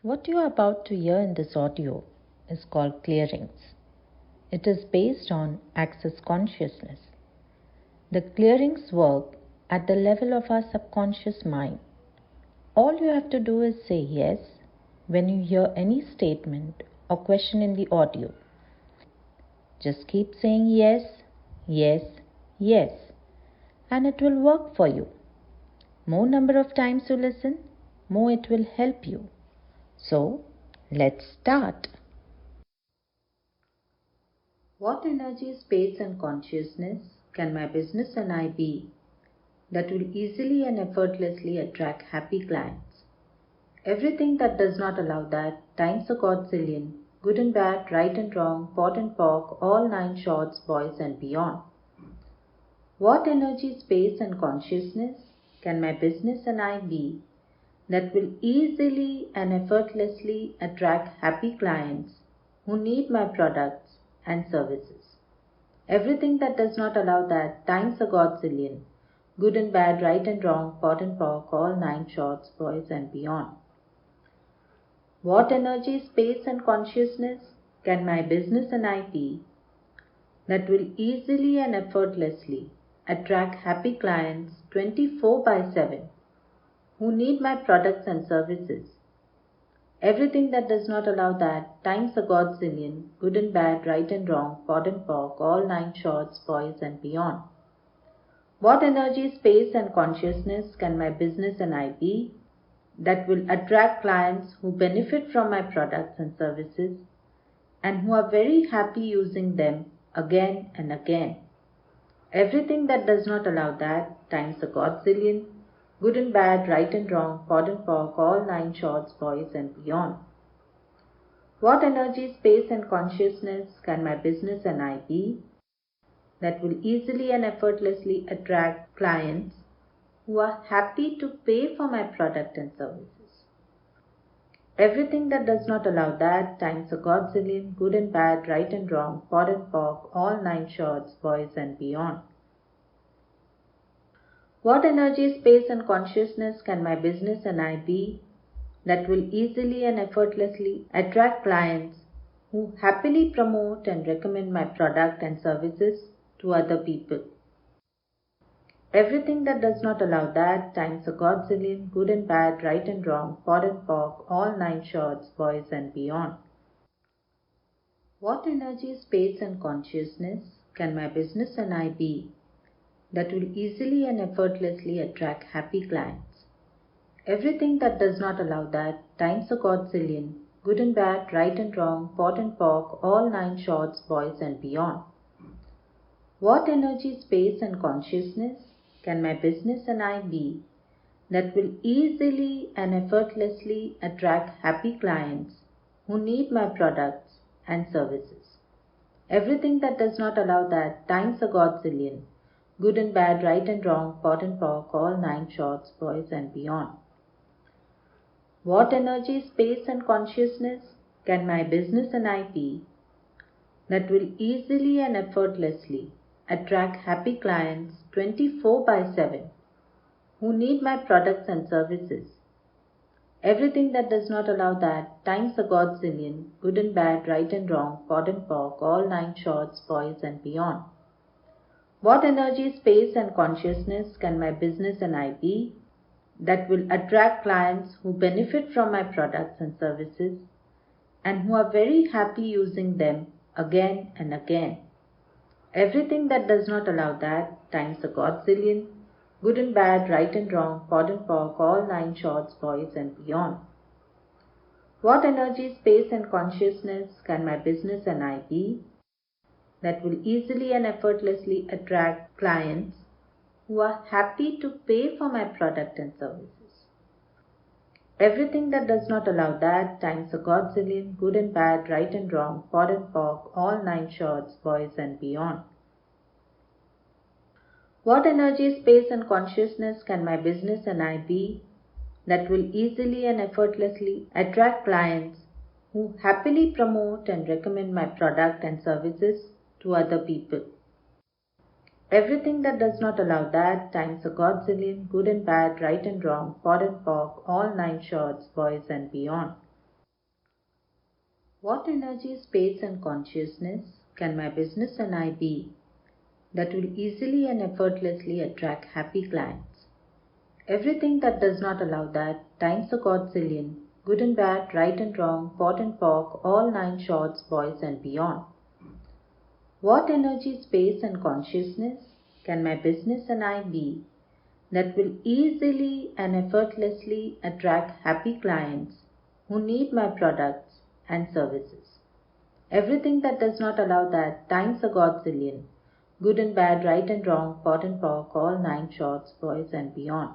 What you are about to hear in this audio is called clearings. It is based on access consciousness. The clearings work at the level of our subconscious mind. All you have to do is say yes when you hear any statement or question in the audio. Just keep saying yes, yes, yes, and it will work for you. More number of times you listen, more it will help you. So, let's start. What energy, space, and consciousness can my business and I be that will easily and effortlessly attract happy clients? Everything that does not allow that, times a godzillion, good and bad, right and wrong, pot and pock, all 9 shorts, boys, and beyond. What energy, space, and consciousness can my business and I be that will easily and effortlessly attract happy clients who need my products and services? Everything that does not allow that, times a godzillion, good and bad, right and wrong, pot and pock, all 9 shorts, boys, and beyond. What energy, space, and consciousness can my business and I be that will easily and effortlessly attract happy clients 24/7 who need my products and services? Everything that does not allow that, times a godzillion, good and bad, right and wrong, pot and pock, all 9 shorts, boys, and beyond. What energy, space, and consciousness can my business and I be that will attract clients who benefit from my products and services and who are very happy using them again and again? Everything that does not allow that, times a godzillion, good and bad, right and wrong, pot and pock, all 9 shorts, boys, and beyond. What energy, space, and consciousness can my business and I be that will easily and effortlessly attract clients who are happy to pay for my product and services? Everything that does not allow that, times a godzillion, good and bad, right and wrong, pot and pock, all 9 shorts, boys, and beyond. What energy, space, and consciousness can my business and I be that will easily and effortlessly attract clients who happily promote and recommend my product and services to other people? Everything that does not allow that, times a godzillion, good and bad, right and wrong, pot and pock, all 9 shorts, boys, and beyond. What energy, space, and consciousness can my business and I be that will easily and effortlessly attract happy clients? Everything that does not allow that, times a godzillion, good and bad, right and wrong, pot and pock, all 9 shorts, boys, and beyond. What energy, space, and consciousness can my business and I be that will easily and effortlessly attract happy clients who need my products and services? Everything that does not allow that, times a godzillion, good and bad, right and wrong, pot and pock, all 9 shorts, boys, and beyond. What energy, space, and consciousness can my business and I be that will easily and effortlessly attract happy clients 24/7 who need my products and services? Everything that does not allow that, times a godzillion, good and bad, right and wrong, pot and pock, all 9 shorts, boys, and beyond. What energy, space, and consciousness can my business and I be that will attract clients who benefit from my products and services and who are very happy using them again and again? Everything that does not allow that, times a godzillion, good and bad, right and wrong, pot and pock, all 9 shorts, boys, and beyond. What energy, space, and consciousness can my business and I be that will easily and effortlessly attract clients who are happy to pay for my product and services? Everything that does not allow that, times a godzillion, good and bad, right and wrong, pot and pock, all 9 shorts, boys, and beyond. What energy, space, and consciousness can my business and I be that will easily and effortlessly attract clients who happily promote and recommend my product and services to other people? Everything that does not allow that, times a godzillion, good and bad, right and wrong, pot and pock, all 9 shorts, boys, and beyond. What energy, space, and consciousness can my business and I be that will easily and effortlessly attract happy clients? Everything that does not allow that times a godzillion, good and bad, right and wrong, pot and pock, all nine shorts, boys and beyond. What energy, space, and consciousness can my business and I be that will easily and effortlessly attract happy clients who need my products and services? Everything that does not allow that times a godzillion, good and bad, right and wrong, pot and pock, all nine shorts, boys and beyond.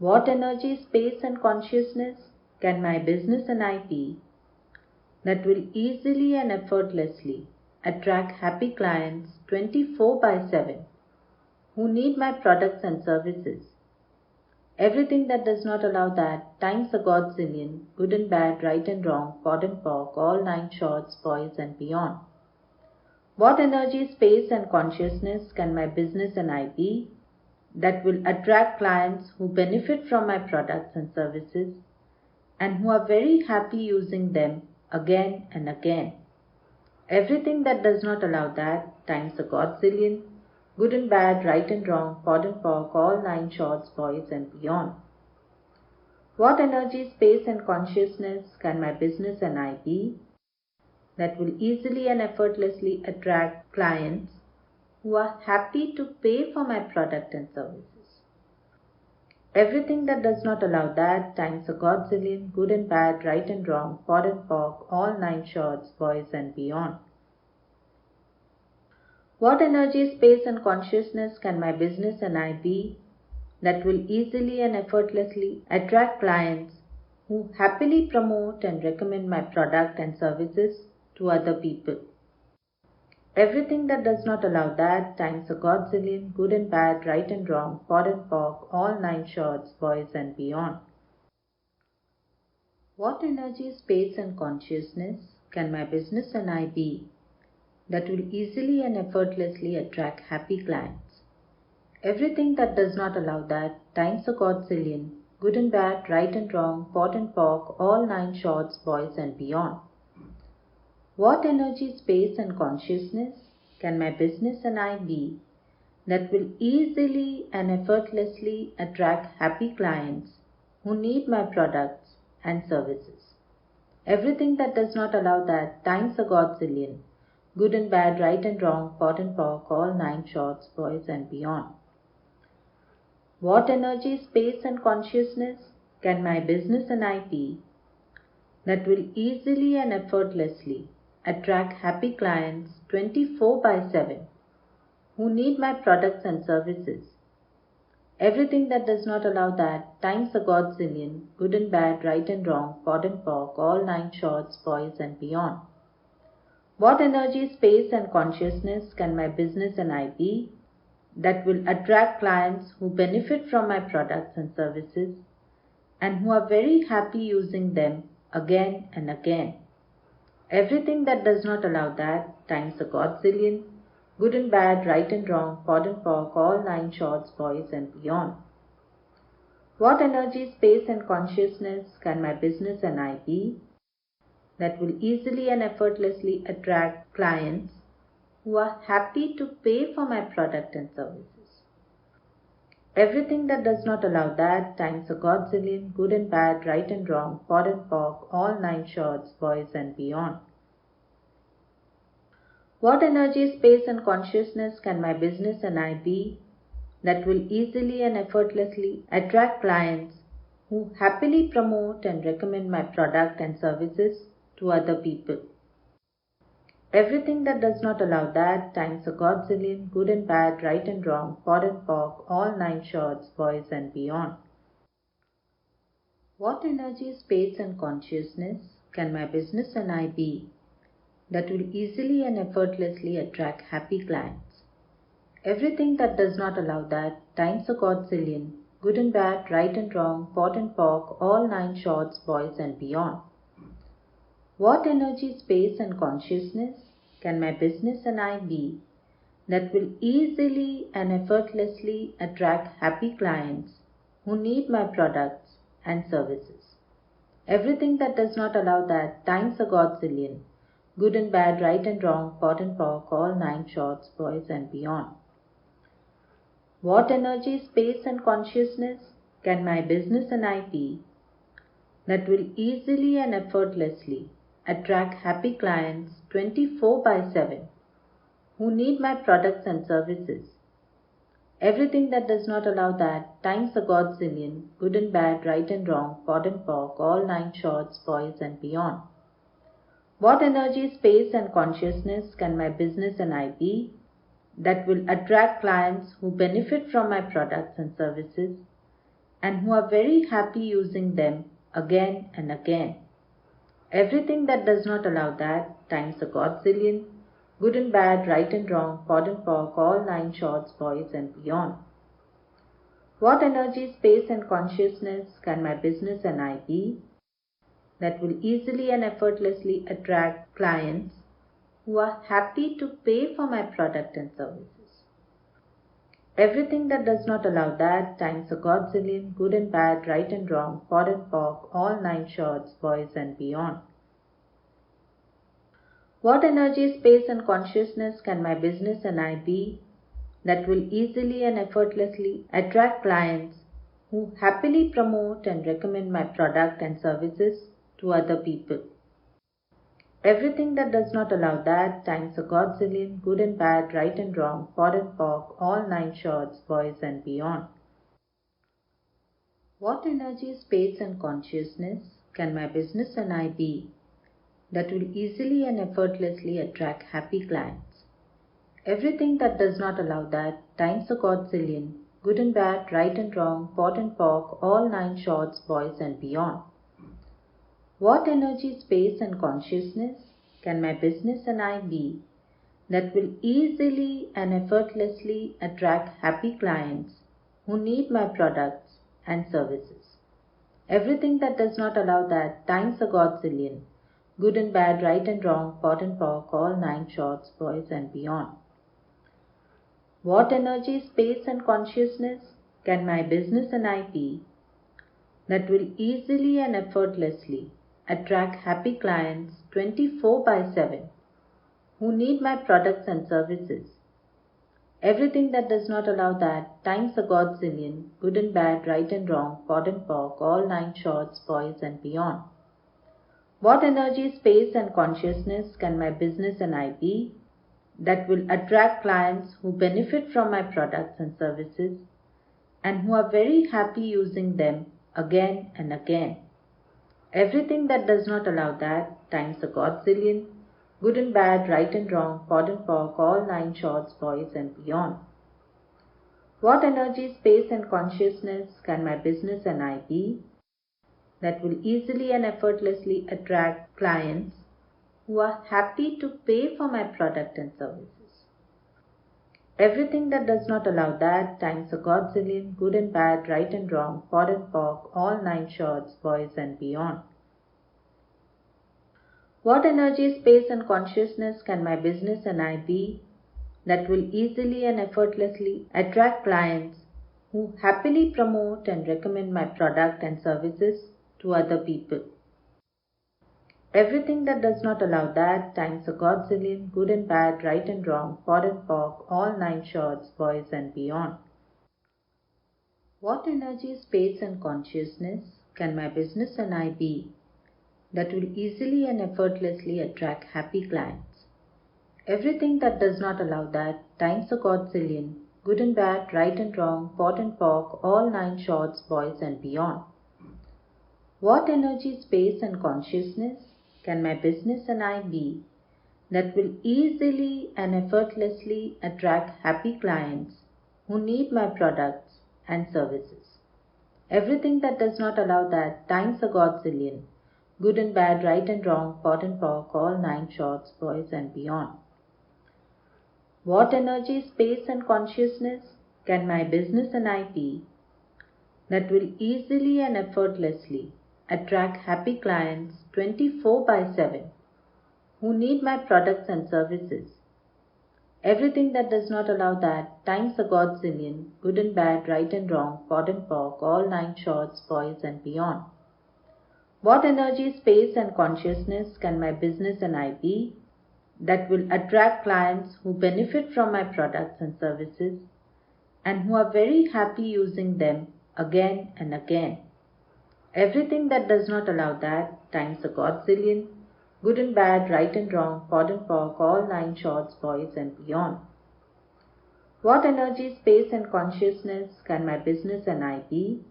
What energy, space, and consciousness can my business and I be that will easily and effortlessly attract happy clients 24 by 7 who need my products and services? Everything that does not allow that times a godzillion, good and bad, right and wrong, pot and pock, all nine shorts, boys and beyond. What energy, space, and consciousness can my business and I be that will attract clients who benefit from my products and services and who are very happy using them again and again? Everything that does not allow that times a godzillion, good and bad, right and wrong, pot and pock, all nine shorts, boys and beyond. What energy, space, and consciousness can my business and I be that will easily and effortlessly attract clients who are happy to pay for my product and services? Everything that does not allow that times a godzillion, good and bad, right and wrong, pot and pock, all nine shorts, boys and beyond. What energy, space, and consciousness can my business and I be that will easily and effortlessly attract clients who happily promote and recommend my product and services to other people? Everything that does not allow that times a godzillion, good and bad, right and wrong, pot and pock, all nine shorts, boys and beyond. What energy, space, and consciousness can my business and I be that will easily and effortlessly attract happy clients? Everything that does not allow that times a godzillion, good and bad, right and wrong, pot and pock, all nine shorts, boys and beyond. What energy, space, and consciousness can my business and I be that will easily and effortlessly attract happy clients who need my products and services? Everything that does not allow that times a godzillion, good and bad, right and wrong, pot and pock, all nine shorts, boys and beyond. What energy, space, and consciousness can my business and I be that will easily and effortlessly attract happy clients 24 by 7 who need my products and services? Everything that does not allow that times a godzillion, good and bad, right and wrong, pot and pock, all nine shorts, boys and beyond. What energy, space, and consciousness can my business and I be that will attract clients who benefit from my products and services and who are very happy using them again and again? Everything that does not allow that times a godzillion, good and bad, right and wrong, pot and pock, all nine shorts, boys and beyond. What energy, space, and consciousness can my business and I be that will easily and effortlessly attract clients who are happy to pay for my product and services? Everything that does not allow that times a godzillion, good and bad, right and wrong, pot and pock, all nine shorts, boys and beyond. What energy, space, and consciousness can my business and I be that will easily and effortlessly attract clients who happily promote and recommend my product and services to other people? Everything that does not allow that times a godzillion, good and bad, right and wrong, pot and pock, all nine shorts, boys and beyond. What energy, space, and consciousness can my business and I be that will easily and effortlessly attract happy clients? Everything that does not allow that times a godzillion, good and bad, right and wrong, pot and pock, all nine shorts, boys and beyond. What energy, space, and consciousness can my business and I be that will easily and effortlessly attract happy clients who need my products and services? Everything that does not allow that, times a godzillion. Good and bad, right and wrong, pot and pock, all nine shorts, boys and beyond. What energy, space and consciousness can my business and I be that will easily and effortlessly attract happy clients 24/7 who need my products and services? Everything that does not allow that, times a godzillion, good and bad, right and wrong, pot and pock, all nine shorts, boys and beyond. What energy, space and consciousness can my business and I be that will attract clients who benefit from my products and services and who are very happy using them again and again? Everything that does not allow that, times a godzillion, good and bad, right and wrong, pot and pock, all nine shorts, boys and beyond. What energy, space and consciousness can my business and I be that will easily and effortlessly attract clients who are happy to pay for my product and services? Everything that does not allow that, times a godzillion, good and bad, right and wrong, pot and pock, all nine shorts, boys and beyond. What energy, space and consciousness can my business and I be that will easily and effortlessly attract clients who happily promote and recommend my product and services to other people? Everything that does not allow that, times a godzillion, good and bad, right and wrong, pot and pock, all nine shorts, boys and beyond. What energy, space and consciousness can my business and I be that will easily and effortlessly attract happy clients? Everything that does not allow that, times a godzillion, good and bad, right and wrong, pot and pock, all nine shorts, boys and beyond. What energy, space and consciousness can my business and I be that will easily and effortlessly attract happy clients who need my products and services? Everything that does not allow that, times a godzillion, good and bad, right and wrong, pot and pock, all nine shorts, boys and beyond. What energy, space and consciousness can my business and I be that will easily and effortlessly attract happy clients 24/7 who need my products and services? Everything that does not allow that, times a godzillion, good and bad, right and wrong, pot and pock, all nine shorts, boys and beyond. What energy, space and consciousness can my business and I be that will attract clients who benefit from my products and services and who are very happy using them again and again? Everything that does not allow that, times a godzillion, good and bad, right and wrong, pot and pock, all nine shorts, boys and beyond. What energy, space and consciousness can my business and I be that will easily and effortlessly attract clients who are happy to pay for my product and services? Everything that does not allow that, times a godzillion, good and bad, right and wrong, pot and pock, all nine shorts, boys and beyond. What energy, space and consciousness can my business and I be that will easily and effortlessly attract clients who happily promote and recommend my product and services to other people? Everything that does not allow that, times a godzillion, good and bad, right and wrong, pot and pock, all nine shorts, boys and beyond. What energy, space and consciousness can my business and I be that will easily and effortlessly attract happy clients? Everything that does not allow that, times a godzillion, good and bad, right and wrong, pot and pock, all nine shorts, boys and beyond. What energy, space and consciousness can my business and I be that will easily and effortlessly attract happy clients who need my products and services? Everything that does not allow that, times a godzillion, good and bad, right and wrong, pot and pock, all nine shorts, boys and beyond. What energy, space and consciousness can my business and I be that will easily and effortlessly attract happy clients 24/7 who need my products and services? Everything that does not allow that, times a godzillion, good and bad, right and wrong, pot and pock, all nine shorts, boys and beyond. What energy, space, and consciousness can my business and I be that will attract clients who benefit from my products and services and who are very happy using them again and again? Everything that does not allow that times a godzillion, good and bad, right and wrong, pod and pock, all nine shorts, boys and beyond. What energy, space, and consciousness can my business and I be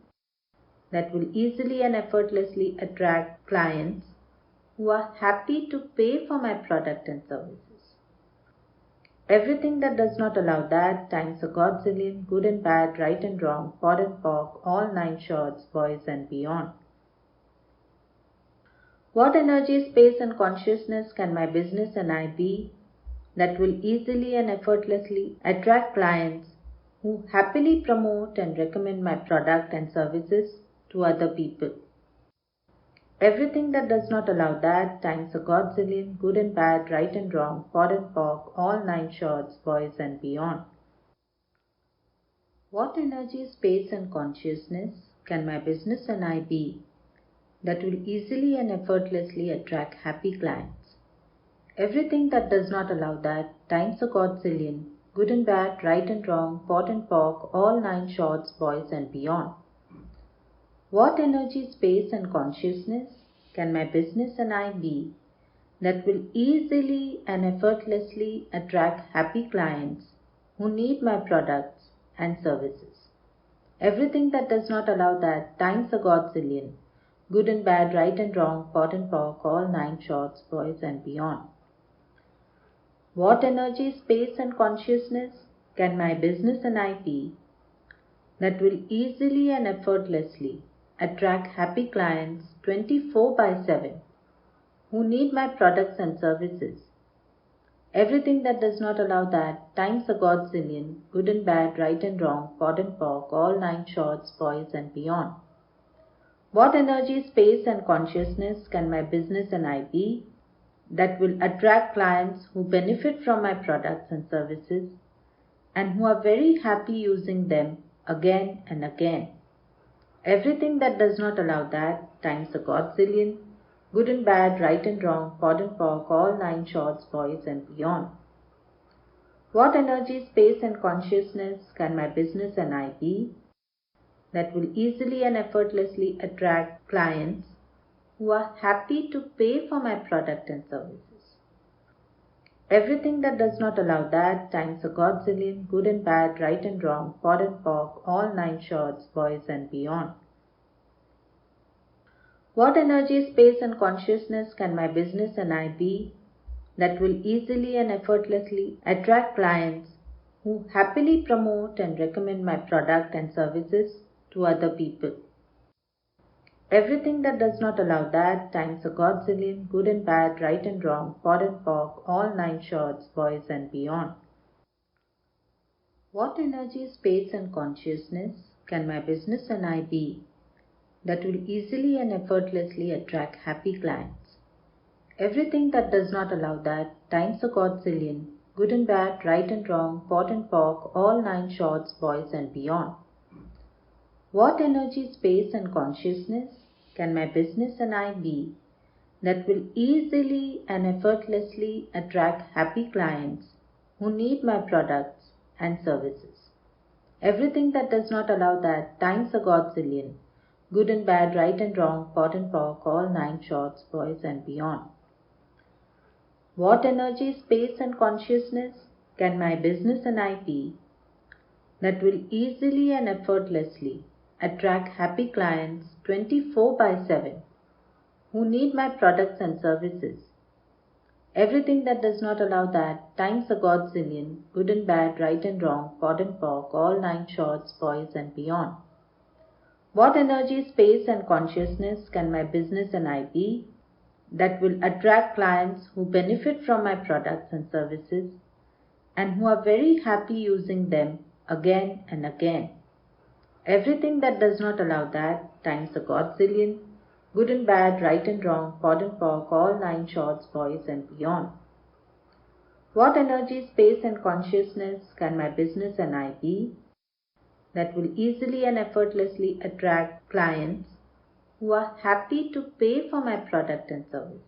that will easily and effortlessly attract clients who are happy to pay for my product and services? Everything that does not allow that times a godzillion, good and bad, right and wrong, pod and pock, all nine shorts, boys and beyond. What energy, space, and consciousness can my business and I be that will easily and effortlessly attract clients who happily promote and recommend my product and services to other people? Everything that does not allow that times a godzillion, good and bad, right and wrong, pod and pock, all nine shorts, boys and beyond. What energy, space, and consciousness can my business and I be that will easily and effortlessly attract happy clients? Everything that does not allow that times a godzillion, good and bad, right and wrong, pod and pock, all nine shorts, boys and beyond. What energy, space, and consciousness can my business and I be that will easily and effortlessly attract happy clients who need my products and services? Everything that does not allow that times a godzillion, good and bad, right and wrong, pod and pock, all nine shorts, boys and beyond. What energy, space, and consciousness can my business and I be that will easily and effortlessly attract happy clients 24/7 who need my products and services? Everything that does not allow that times a godzillion, good and bad, right and wrong, pod and pock, all nine shorts, boys and beyond. What energy, space, and consciousness can my business and I be that will attract clients who benefit from my products and services and who are very happy using them again and again? Everything that does not allow that times a godzillion, good and bad, right and wrong, pod and pock, all nine shorts, boys and beyond. What energy, space, and consciousness can my business and I be that will easily and effortlessly attract clients who are happy to pay for my product and services? Everything that does not allow that times a godzillion, good and bad, right and wrong, pod and pock, all nine shorts, boys and beyond. What energy, space, and consciousness can my business and I be that will easily and effortlessly attract clients who happily promote and recommend my product and services to other people? Everything that does not allow that times a godzillion, good and bad, right and wrong, pod and pock, all nine shorts, boys and beyond. What energy, space, and consciousness can my business and I be that will easily and effortlessly attract happy clients? Everything that does not allow that times a godzillion, good and bad, right and wrong, pod and pock, all nine shorts, boys and beyond. What energy, space, and consciousness can my business and I be that will easily and effortlessly attract happy clients who need my products and services? Everything that does not allow that times a godzillion, good and bad, right and wrong, pod and pock, all nine shorts, boys and beyond. What energy, space, and consciousness can my business and I be that will easily and effortlessly attract happy clients 24/7 who need my products and services? Everything that does not allow that times a godzillion, good and bad, right and wrong, pod and pock, all nine shorts, boys and beyond. What energy, space, and consciousness can my business and I be that will attract clients who benefit from my products and services and who are very happy using them again and again? Everything that does not allow that times a godzillion, good and bad, right and wrong, pod and pock, all nine shorts, boys and beyond. What energy, space, and consciousness can my business and I be that will easily and effortlessly attract clients who are happy to pay for my product and services.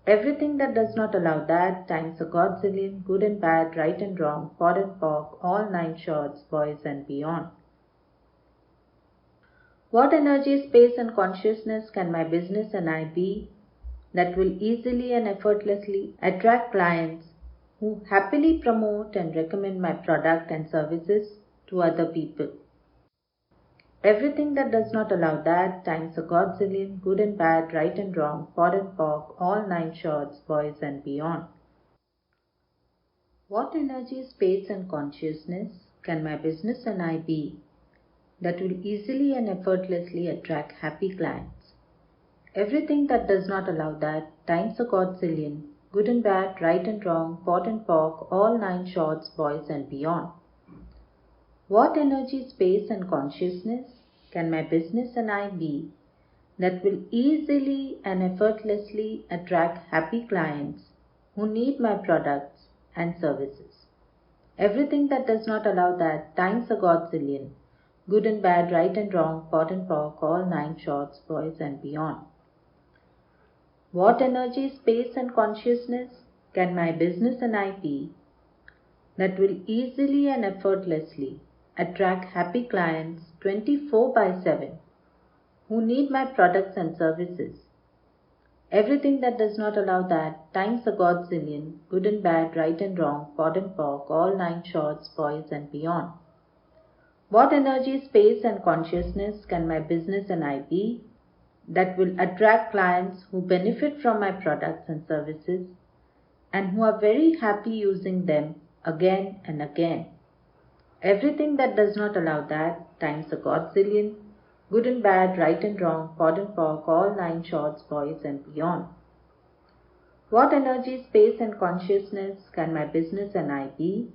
Everything that does not allow that times a godzillion, good and bad, right and wrong, POD and POC, all 9 shorts, boys and beyond. What energy, space and consciousness can my business and I be that will easily and effortlessly attract clients who happily promote and recommend my product and services to other people? Everything that does not allow that times a godzillion, good and bad, right and wrong, POD and POC, all 9 shorts, boys and beyond. What energy, space and consciousness can my business and I be that will easily and effortlessly attract happy clients? Everything that does not allow that times a godzillion, good and bad, right and wrong, POD and POC, all 9 shorts, boys and beyond. What energy, space and consciousness can my business and I be that will easily and effortlessly attract happy clients who need my products and services? Everything that does not allow that times a godzillion, good and bad, right and wrong, POD and POC, all 9 shorts, boys and beyond. What energy, space and consciousness can my business and I be that will easily and effortlessly attract happy clients 24/7 who need my products and services? Everything that does not allow that times a godzillion, good and bad, right and wrong, POD and POC, all 9 shorts, boys and beyond. What energy, space and consciousness can my business and I be that will attract clients who benefit from my products and services and who are very happy using them again and again? Everything that does not allow that times a godzillion, good and bad, right and wrong, POD and POC, all 9 shorts, boys and beyond. What energy, space and consciousness can my business and I be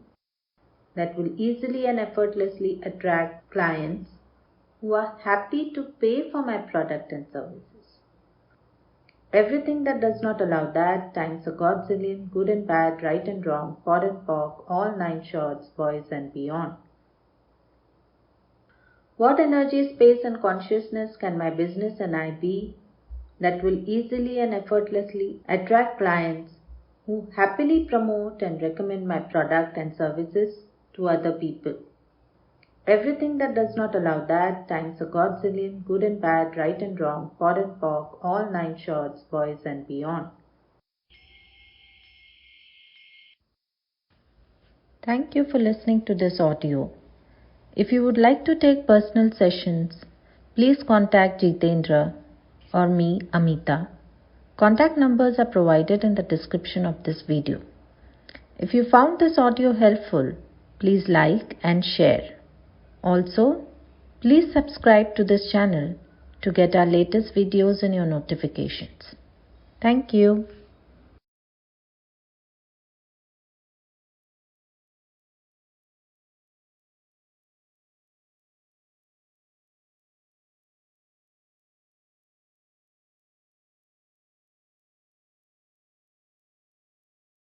that will easily and effortlessly attract clients who are happy to pay for my product and services? Everything that does not allow that times a godzillion, good and bad, right and wrong, POD and POC, all 9 shorts, boys and beyond. What energy, space and consciousness can my business and I be that will easily and effortlessly attract clients who happily promote and recommend my product and services to other people? Everything that does not allow that times a godzillion, good and bad, right and wrong, POD and POC, all 9 shorts, boys and beyond. Thank you for listening to this audio. If you would like to take personal sessions, please contact Jitendra or me, Amita. Contact numbers are provided in the description of this video. If you found this audio helpful, please like and share. Also, please subscribe to this channel to get our latest videos in your notifications. Thank you.